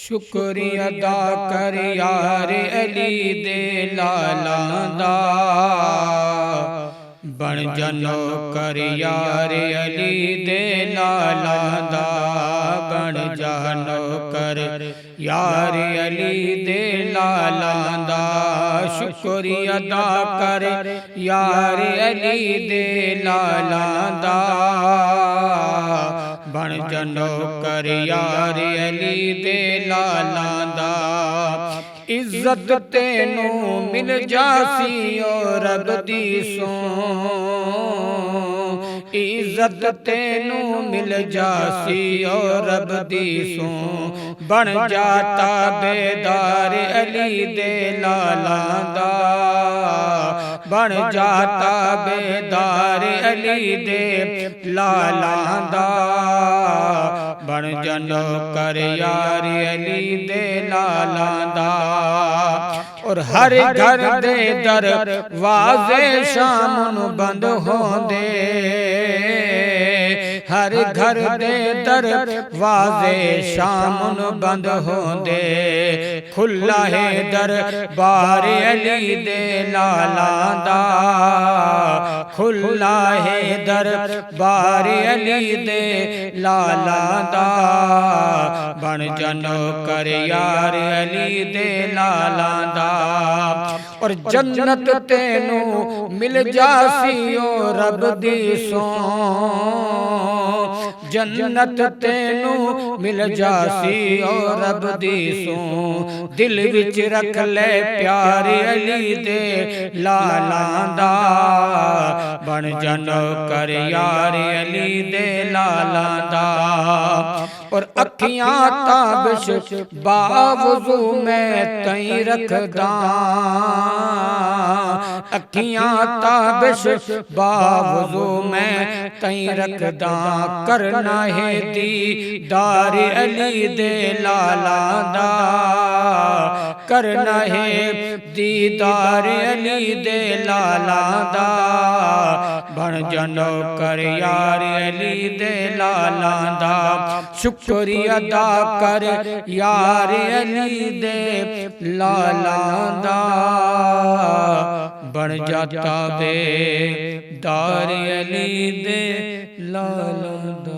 शुक्रिया अदा कर यार अली दे लाला दा, बन जनो कर यार अली दे लाला दा, बन जनो कर यार अली दे लाला दा। शुक्रिया अदा कर यार अली दे लाला दा, बन जनो कर यार अली दे लाला दा। इज्जत तेनू मिल जासी और रब दी सो, इज्जत तेनू मिल जासी और रब दी सो, बन जाता बेदार अली दे लाला दा, बन जाता बेदार अली दे लाला दा, बन जनो कर यार अली दे लाला दा। और हर घर दे दरवाजे शाम नू बंद होंदे, हर घर दे दरवाजे शाम नू बंद होंदे, खुला है दरबार अली दे लाला दा, खुला है दरबार अली दे लाला दा, बन जनो कर यार अली दे लाला दा। और जन्नत तेनू मिल जासी ओ रब दी सो, जन्नत तेनू मिल जासी ओ रब दी सो, दिल विच रख ले प्यार अली दे लाला दा, बन जनो कर यार अली दे लाला दा। और अखियां ताबिश बावजू मैं तई रखदा, अखियां ताबिश बावजू मैं तई रखदा, करना है दीदार अली दे लाला दा, करना है दीदार अली दे लाला दा, बन जनो कर यार अली दे लाला दा। शुक्रिया अदा कर यार अली दे लाला दा, बन जाता बेदार अली दे लाला दा।